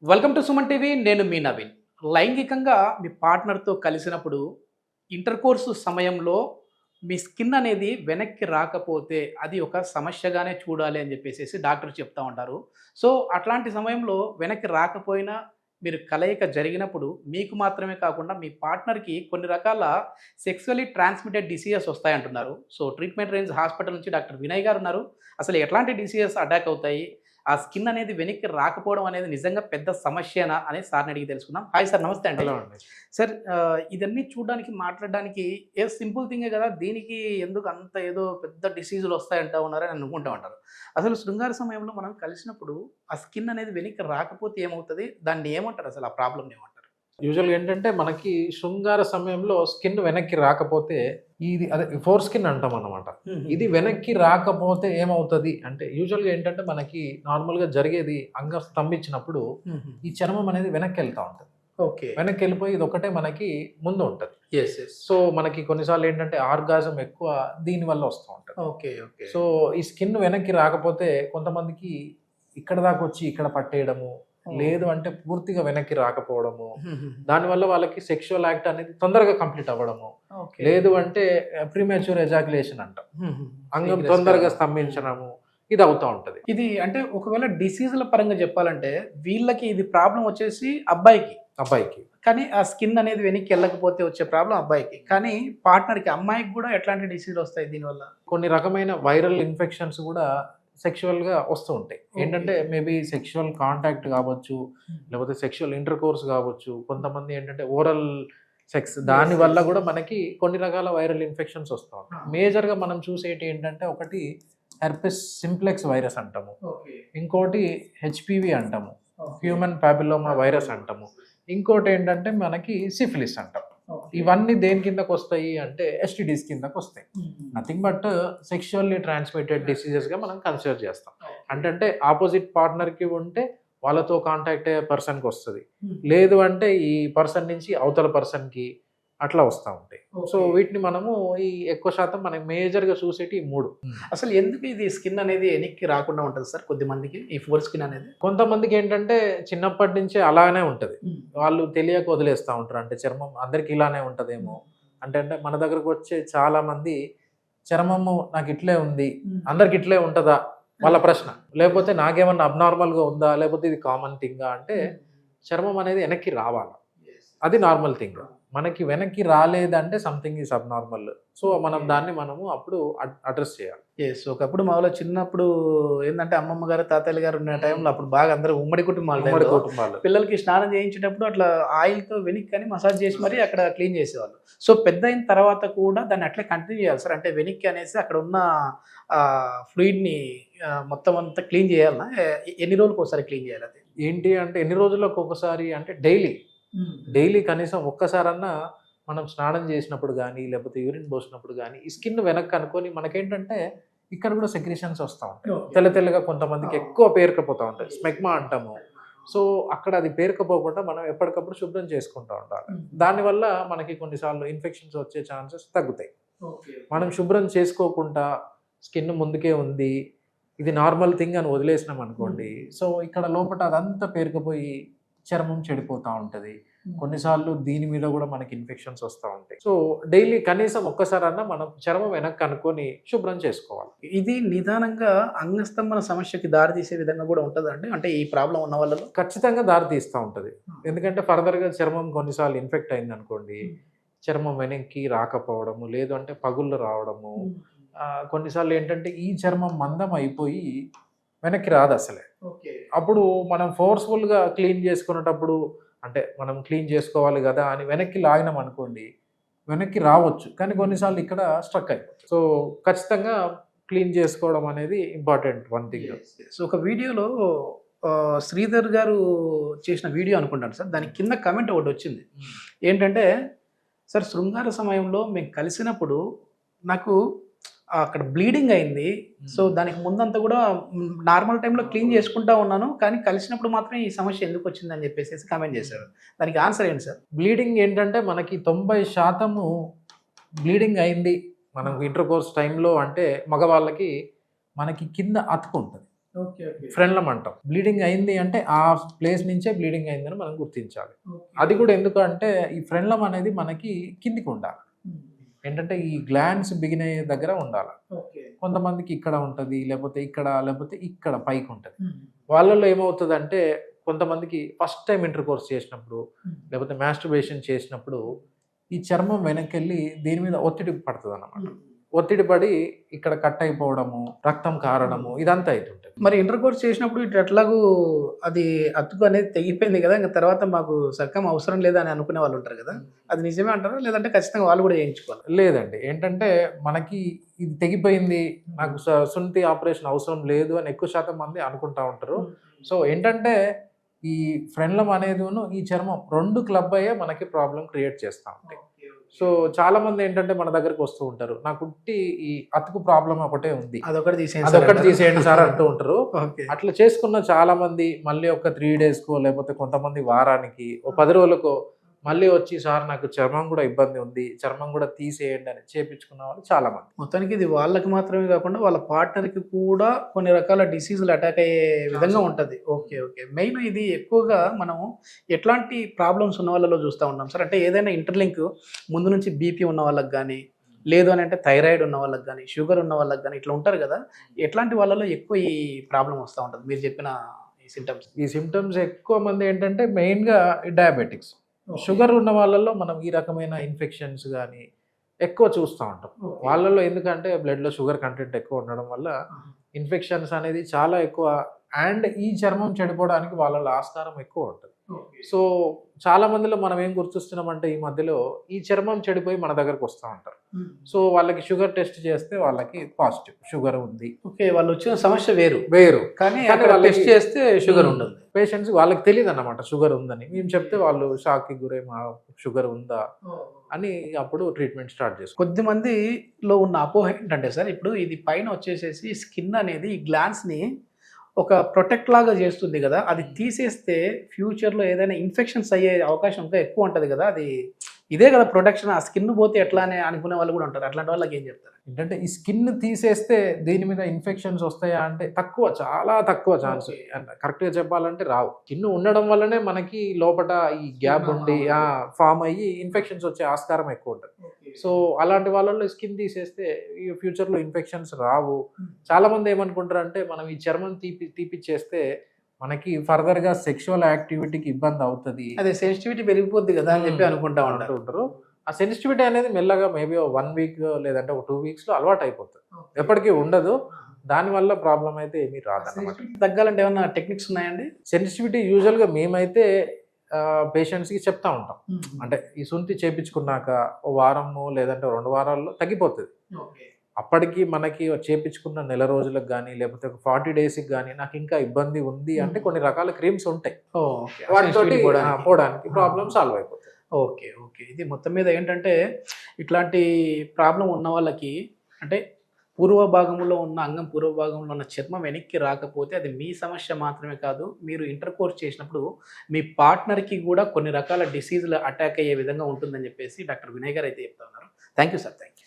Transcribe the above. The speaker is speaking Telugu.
Welcome to Suman TV. నేను మీ నవీన్. లైంగికంగా మీ పార్ట్నర్‌తో కలిసినప్పుడు ఇంటర్ కోర్సు సమయంలో మీ స్కిన్ అనేది వెనక్కి రాకపోతే అది ఒక సమస్యగానే చూడాలి అని చెప్పేసేసి డాక్టర్ చెప్తా ఉంటారు. సో, అట్లాంటి సమయంలో వెనక్కి రాకపోయినా మీరు కలయిక జరిగినప్పుడు మీకు మాత్రమే కాకుండా మీ పార్ట్నర్‌కి కొన్ని రకాల సెక్సువల్లీ ట్రాన్స్‌మిటెడ్ డిసీజెస్ వస్తాయంటున్నారు. సో, ట్రీట్మెంట్ రేంజ్ హాస్పిటల్ నుంచి డాక్టర్ వినయ్ గారు ఉన్నారు. అసలు ఎట్లాంటి డిసీజెస్ అటాక్ అవుతాయి? ఆ స్కిన్ అనేది వెనక్కి రాకపోవడం అనేది నిజంగా పెద్ద సమస్యేనా అని సార్‌ని అడిగి తెలుసుకుందాం. హాయ్ సార్, నమస్తే అండి. హలో అండి. సార్, ఇదన్నీ చూడడానికి, మాట్లాడడానికి ఏదో సింపుల్ థింగే కదా! దీనికి ఎందుకు అంత ఏదో పెద్ద డిసీజులు వస్తాయంటా ఉన్నారని అనుకుంటా ఉంటారు. అసలు శృంగార సమయంలో మనం కలిసినప్పుడు ఆ స్కిన్ అనేది వెనక్కి రాకపోతే ఏమవుతది? దాన్ని ఏమంటారు, అసలు ఆ ప్రాబ్లమ్‌ని ఏమంటారు? యూజువల్‌గా ఏంటంటే మనకి శృంగార సమయంలో స్కిన్ వెనక్కి రాకపోతే ఇది అదే ఫోర్ స్కిన్ అంటామన్నమాట. ఇది వెనక్కి రాకపోతే ఏమవుతది అంటే యూజువల్‌గా ఏంటంటే మనకి నార్మల్‌గా జరిగేది అంగం స్తంభించినప్పుడు ఈ చర్మం అనేది వెనక్కెళ్తా ఉంటది. ఓకే. వెనక్కెళ్ళిపోయి ఇదొక్కటే మనకి ముందు ఉంటది. యెస్. యెస్. సో, మనకి కొన్నిసార్లు ఏంటంటే ఆర్గాజం ఎక్కువ దీనివల్ల వస్తూ ఉంటది. ఓకే. ఓకే. సో, ఈ స్కిన్ వెనక్కి రాకపోతే కొంతమందికి ఇక్కడ దాకొచ్చి ఇక్కడ పట్టేయడము, లేదు అంటే పూర్తిగా వెనక్కి రాకపోవడము, దానివల్ల వాళ్ళకి సెక్షువల్ యాక్ట్ అనేది తొందరగా కంప్లీట్ అవ్వడము, ఓకే. లేదు అంటే ప్రీమెచ్యూర్ ఎజాక్యులేషన్ అంటాం. అంగం తొందరగా స్తంభించడము ఇది అవుతా ఉంటది. ఇది అంటే ఒకవేళ డిసీజుల పరంగా చెప్పాలంటే వీళ్ళకి ఇది ప్రాబ్లమ్ వచ్చేసి అబ్బాయికి. అబ్బాయికి కానీ ఆ స్కిన్ అనేది వెనక్కి వెళ్ళకపోతే వచ్చే ప్రాబ్లమ్ అబ్బాయికి. కానీ పార్ట్నర్‌కి, అమ్మాయికి గూడా ఎట్లాంటి డిసీజులు వస్తాయి దీనివల్ల? కొన్ని రకమైన వైరల్ ఇన్ఫెక్షన్స్ కూడా సెక్షువల్‌గా వస్తూ ఉంటాయి. ఓకే. ఏంటంటే మేబీ సెక్షువల్ కాంటాక్ట్ కావచ్చు, లేకపోతే సెక్షువల్ ఇంటర్‌కోర్స్ కావచ్చు. కొంతమంది ఏంటంటే ఓరల్ సెక్స్ దాని వల్ల కూడా మనకి కొన్ని రకాల వైరల్ ఇన్ఫెక్షన్స్ వస్తూ ఉంటాయి. మేజర్‌గా మనం చూసేటి ఏంటంటే ఒకటి హెర్పెస్ సింప్లెక్స్ వైరస్ అంటాము. ఓకే. ఇంకోటి హెచ్‌పివి అంటాము. హ్యూమన్ పాపిల్లోమా వైరస్ అంటాము. ఇంకోటి ఏంటంటే మనకి సిఫిలిస్ అంటాం. ఇవన్నీ దేని కిందకొస్తాయి అంటే ఎస్‌టిడీస్ కిందకొస్తాయి. నథింగ్ బట్ సెక్షువల్లీ ట్రాన్స్మిటెడ్ డిసీజెస్‌గా మనం కన్సిడర్ చేస్తాం. అంటే ఆపోజిట్ పార్ట్నర్‌కి ఉంటే వాళ్ళతో కాంటాక్ట్ అయ్యే పర్సన్‌కి వస్తది. లేదు అంటే ఈ పర్సన్ నుంచి అవతల పర్సన్‌కి అట్లా వస్తా ఉంటాయి. సో, వీటిని మనము ఈ ఎక్కువ శాతం మనం మేజర్‌గా చూసేటి ఈ 3. అసలు ఎందుకు ఇది స్కిన్ అనేది వెనక్కి రాకుండా ఉంటది సార్ కొద్దిమందికి, ఈ ఫోర్ స్కిన్ అనేది? కొంతమందికి ఏంటంటే చిన్నప్పటి నుంచే అలానే ఉంటది. వాళ్ళు తెలియక వదిలేస్తా ఉంటారు. అంటే చర్మం అందరికి ఇలానే ఉంటదేమో. అంటే మన దగ్గరకు వచ్చే చాలా మంది చర్మము నాకు ఇట్లే ఉంది, అందరికి ఇట్లే ఉంటదా? వాళ్ళ ప్రశ్న. లేకపోతే నాకేమన్నా అబ్నార్మల్‌గా ఉందా? లేకపోతే ఇది కామన్ థింగా? అంటే చర్మం అనేది వెనక్కి రావాల. అది నార్మల్ థింగ్. మనకి వెనక్కి రాలేదంటే సంథింగ్ ఈజ్ అబ్నార్మల్. సో, మనం దాన్ని మనము అప్పుడు అడ్రెస్ చేయాలి. యెస్. ఒకప్పుడు మామూలుగా చిన్నప్పుడు ఏందంటే అమ్మమ్మ గారు, తాతయ్యలు గారు ఉన్న టైంలో అప్పుడు బాగా అందరూ ఉమ్మడి కుటుంబాల ఉమ్మడి టైంలో కుటుంబాలు. పిల్లలకి స్నానం చేయించేటప్పుడు అట్లా ఆయిల్‌తో వెనక్కని మసాజ్ చేసి మరీ అక్కడ క్లీన్ చేసేవాళ్ళు. సో, పెద్దయిన తర్వాత కూడా దాన్ని అట్లే కంటిన్యూ చేయాలి సార్? అంటే వెనక్కి అనేసి అక్కడ ఉన్న ఫ్లూయిడ్‌ని మొత్తం అంతా క్లీన్ చేయాలనా? ఎన్ని రోజులకోసారి క్లీన్ చేయాలి అది? ఏంటి అంటే ఎన్ని రోజులకు ఒకసారి అంటే డైలీ కనీసం ఒక్కసారన్నా మనం స్నానం చేసినప్పుడు గానీ, లేకపోతే యూరిన్ పోసినప్పుడు గానీ, ఈ స్కిన్ వెనక్కి అనుకోని మనకేంటంటే ఇక్కడ కూడా సెక్రీషన్స్ వస్తా ఉంటాయి. తెల్ల తెల్లగా కొంతమందికి ఎక్కువ పేరుకపోతా ఉంటాయి. స్మెగ్మా అంటాము. సో, అక్కడ అది పేరుకపోకుండా మనం ఎప్పటికప్పుడు శుభ్రం చేసుకుంటూ ఉండాలి. దానివల్ల మనకి కొన్నిసార్లు ఇన్ఫెక్షన్స్ వచ్చే ఛాన్సెస్ తగ్గుతాయి. మనం శుభ్రం చేసుకోకుండా స్కిన్ ముందుకే ఉంది, ఇది నార్మల్ థింగ్ అని వదిలేసినాం అనుకోండి. సో, ఇక్కడ లోపట అదంతా పేరుకుపోయి చర్మం చెడిపోతా ఉంటది. కొన్నిసార్లు దీని మీద కూడా మనకి ఇన్ఫెక్షన్స్ వస్తూ ఉంటాయి. సో, డైలీ కనీసం ఒక్కసారన్నా మనం చర్మం వెనక్కి అనుకొని శుభ్రం చేసుకోవాలి. ఇది నిదానంగా అంగస్తంభన సమస్యకి దారితీసే విధంగా కూడా ఉంటదండి? అంటే ఈ ప్రాబ్లమ్ ఉన్న వాళ్ళలో? ఖచ్చితంగా దారి తీస్తూ ఉంటది. ఎందుకంటే ఫర్దర్‌గా చర్మం కొన్నిసార్లు ఇన్ఫెక్ట్ అయిందనుకోండి, చర్మం వెనక్కి రాకపోవడము, లేదు అంటే పగుళ్ళు రావడము, కొన్నిసార్లు ఏంటంటే ఈ చర్మం మందం అయిపోయి వెనక్కి రాదసలే. ఓకే. అప్పుడు మనం ఫోర్స్‌ఫుల్‌గా క్లీన్ చేసుకునేటప్పుడు అంటే మనం క్లీన్ చేసుకోవాలి గదా! అని వెనక్కి లాగినాం అనుకోండి, వెనక్కి రావచ్చు. కానీ కొన్నిసార్లు ఇక్కడ స్ట్రక్ అయిపోతుంది. సో, ఖచ్చితంగా క్లీన్ చేసుకోవడం అనేది ఇంపార్టెంట్ వన్ థింగ్. సో, ఒక వీడియోలో శ్రీధర్ గారు చేసిన వీడియో అనుకుంటాను సార్. దాని కింద కామెంట్ ఒకటొచ్చింది. ఏంటంటే, సార్ శృంగార సమయంలో మేము కలిసినప్పుడు నాకు అక్కడ బ్లీడింగ్ అయింది. సో, దానికి ముందంతా కూడా నార్మల్ టైమ్‌లో క్లీన్ చేసుకుంటా ఉన్నాను. కానీ కలిసినప్పుడు మాత్రం ఈ సమస్య ఎందుకొచ్చిందని చెప్పేసేసి కామెంట్ చేశారు. దానికి ఆన్సర్ ఏంటి సార్? బ్లీడింగ్ ఏంటంటే మనకి 90% బ్లీడింగ్ అయింది. మనం ఇంటర్‌కోర్స్ టైంలో అంటే మగవాళ్ళకి మనకి కింద అతుకుంటది. ఫ్రెండ్లం అంటాం. బ్లీడింగ్ అయింది అంటే ఆ ప్లేస్ నుంచే బ్లీడింగ్ అయిందని మనం గుర్తించాలి. అది కూడా ఎందుకు అంటే ఈ ఫ్రెండ్లం అనేది మనకి కిందికి ఉండాలి. ఏంటంటే ఈ గ్లాండ్స్ బిగిన్ అయ్యే దగ్గర ఉండాలి. కొంతమందికి ఇక్కడ ఉంటుంది, లేకపోతే ఇక్కడ పైకి ఉంటుంది. వాళ్ళల్లో ఏమవుతుందంటే కొంతమందికి ఫస్ట్ టైం ఇంటర్ కోర్స్ చేసినప్పుడు లేకపోతే మాస్టర్బేషన్ చేసినప్పుడు ఈ చర్మం వెనక్కి వెళ్ళి దీని మీద ఒత్తిడి పడుతుంది అన్నమాట. ఒత్తిడి పడి ఇక్కడ కట్ అయిపోవడము, రక్తం కారడము ఇదంతా అవుతుంటుంది. మరి ఇంటర్ కోర్స్ చేసినప్పుడు ఇటు ఎట్లాగూ అది అతుకు అనేది తెగిపోయింది కదా, ఇంకా తర్వాత మాకు సర్కం అవసరం లేదా అని అనుకునే వాళ్ళు ఉంటారు కదా, అది నిజమే అంటారా లేదంటే ఖచ్చితంగా వాళ్ళు కూడా చేయించుకోవాలి? లేదండి, ఏంటంటే మనకి ఇది తెగిపోయింది, నాకు సున్నితి ఆపరేషన్ అవసరం లేదు అని ఎక్కువ శాతం మంది అనుకుంటా ఉంటారు. సో ఏంటంటే ఈ ఫ్రెండ్లం అనేది ఈ చర్మం రెండు క్లబ్ అయ్యే మనకి ప్రాబ్లం క్రియేట్ చేస్తూ ఉంటాయి. సో చాలా మంది ఏంటంటే మన దగ్గరకు వస్తూ ఉంటారు, నాకు ఈ అతుకు ప్రాబ్లం ఒకటే ఉంది, అదొకటి తీసేయండి సార్ అంటూ ఉంటారు. అట్లా చేసుకున్న చాలా మంది మళ్ళీ ఒక 3 డేస్కో లేకపోతే కొంతమంది వారానికి 10 రోజులకో మళ్ళీ వచ్చి సార్ నాకు చర్మం కూడా ఇబ్బంది ఉంది, చర్మం కూడా తీసేయండి అని చేపించుకున్న వాళ్ళు చాలా మంది. మొత్తానికి ఇది వాళ్ళకి మాత్రమే కాకుండా వాళ్ళ పార్ట్నర్కి కూడా కొన్ని రకాల డిసీజులు అటాక్ అయ్యే విధంగా ఉంటుంది. ఓకే. మెయిన్ ఇది ఎక్కువగా మనం ఎట్లాంటి ప్రాబ్లమ్స్ ఉన్న వాళ్ళలో చూస్తూ ఉన్నాం సార్? అంటే ఏదైనా ఇంటర్లింక్ ముందు నుంచి బీపీ ఉన్న వాళ్ళకి కానీ, లేదు అని అంటే థైరాయిడ్ ఉన్న వాళ్ళకి కానీ, షుగర్ ఉన్న వాళ్ళకి కానీ ఇట్లా ఉంటారు కదా, ఎట్లాంటి వాళ్ళలో ఎక్కువ ఈ ప్రాబ్లం వస్తూ ఉంటుంది మీరు చెప్పిన ఈ సిమ్టమ్స్? ఎక్కువ మంది ఏంటంటే మెయిన్గా డయాబెటిక్స్, షుగర్ ఉన్న వాళ్ళల్లో మనం ఈ రకమైన ఇన్ఫెక్షన్స్ కానీ ఎక్కువ చూస్తూ ఉంటాం. వాళ్ళల్లో ఎందుకంటే బ్లడ్లో షుగర్ కంటెంట్ ఎక్కువ ఉండడం వల్ల ఇన్ఫెక్షన్స్ అనేది చాలా ఎక్కువ, అండ్ ఈ చర్మం చెడిపోవడానికి వాళ్ళలో ఆస్కారం ఎక్కువ ఉంటుంది. సో చాలా మందిలో మనం ఏం గుర్తిస్తున్నామంటే ఈ మధ్యలో ఈ చర్మం చెడిపోయి మన దగ్గరకు వస్తూ ఉంటారు. సో వాళ్ళకి షుగర్ టెస్ట్ చేస్తే వాళ్ళకి పాజిటివ్ షుగర్ ఉంది. ఓకే, వాళ్ళు వచ్చిన సమస్య వేరు కానీ టెస్ట్ చేస్తే షుగర్ ఉండదు. పేషెంట్స్ వాళ్ళకి తెలియదు అన్నమాట షుగర్ ఉందని. మేము చెప్తే వాళ్ళు షాక్కి గురై మా షుగర్ ఉందా అని అప్పుడు ట్రీట్మెంట్ స్టార్ట్ చేస్తాం. కొద్దిమందిలో ఉన్న అపోహ ఏంటంటే సార్, ఇప్పుడు ఇది పైన వచ్చేసేసి స్కిన్ అనేది ఈ గ్లాండ్స్ని ఒక ప్రొటెక్ట్ లాగా చేస్తుంది కదా, అది తీసేస్తే ఫ్యూచర్లో ఏదైనా ఇన్ఫెక్షన్స్ అయ్యే అవకాశం ఇంకా ఎక్కువ ఉంటుంది కదా, అది ఇదే కదా ప్రొటెక్షన్, ఆ స్కిన్ పోతే ఎట్లా అని అనుకునే వాళ్ళు కూడా ఉంటారు. అట్లాంటి వాళ్ళకి ఏం చెప్తారు? ఏంటంటే ఈ స్కిన్ తీసేస్తే దీని మీద ఇన్ఫెక్షన్స్ వస్తాయా అంటే తక్కువ, చాలా తక్కువ ఛాన్స్. కరెక్ట్గా చెప్పాలంటే రావు. స్కిన్ ఉండడం వల్లనే మనకి లోపల ఈ గ్యాప్ ఉండి ఫామ్ అయ్యి ఇన్ఫెక్షన్స్ వచ్చే ఆస్కారం ఎక్కువ ఉంటుంది. సో అలాంటి వాళ్ళలో స్కిన్ తీసేస్తే ఈ ఫ్యూచర్లో ఇన్ఫెక్షన్స్ రావు. చాలా మంది ఏమనుకుంటారు అంటే మనం ఈ చర్మం తీపిచ్చేస్తే మనకి ఫర్దర్గా సెక్షువల్ యాక్టివిటీకి ఇబ్బంది అవుతుంది, అదే సెన్సిటివిటీ పెరిగిపోద్ది కదా అని చెప్పి అనుకుంటా ఉంటారు. ఆ సెన్సిటివిటీ అనేది మెల్లగా మేబీ 1 వీక్ లేదంటే 2 వీక్స్లో అలవాటు అయిపోతుంది, ఎప్పటికీ ఉండదు. దానివల్ల ప్రాబ్లం అయితే ఏమీ రాదన్నమాట. తగ్గాలంటే ఏమన్నా టెక్నిక్స్ ఉన్నాయండి? సెన్సిటివిటీ యూజువల్గా మేమైతే పేషెంట్స్కి చెప్తా ఉంటాం. అంటే ఈ సుంతి చేపించుకున్నాక 1 వారము లేదంటే 2 వారాల్లో తగ్గిపోతుంది. అప్పటికి మనకి చేపించుకున్న నెల రోజులకు కానీ లేకపోతే ఒక 40 డేస్కి కానీ నాకు ఇంకా ఇబ్బంది ఉంది అంటే కొన్ని రకాల క్రీమ్స్ ఉంటాయి, వాటితోటి పోవడానికి ప్రాబ్లమ్ సాల్వ్ అయిపోతుంది. ఓకే. ఇది మొత్తం మీద ఏంటంటే ఇట్లాంటి ప్రాబ్లం ఉన్న వాళ్ళకి అంటే పూర్వ భాగంలో ఉన్న చర్మం వెనక్కి రాకపోతే అది మీ సమస్య మాత్రమే కాదు, మీరు ఇంటర్ కోర్స్ చేసినప్పుడు మీ పార్ట్నర్కి కూడా కొన్ని రకాల డిసీజులు అటాక్ అయ్యే విధంగా ఉంటుందని చెప్పేసి డాక్టర్ వినయ్ గారు అయితే చెప్తా ఉన్నారు. Thank you sir. Thank you.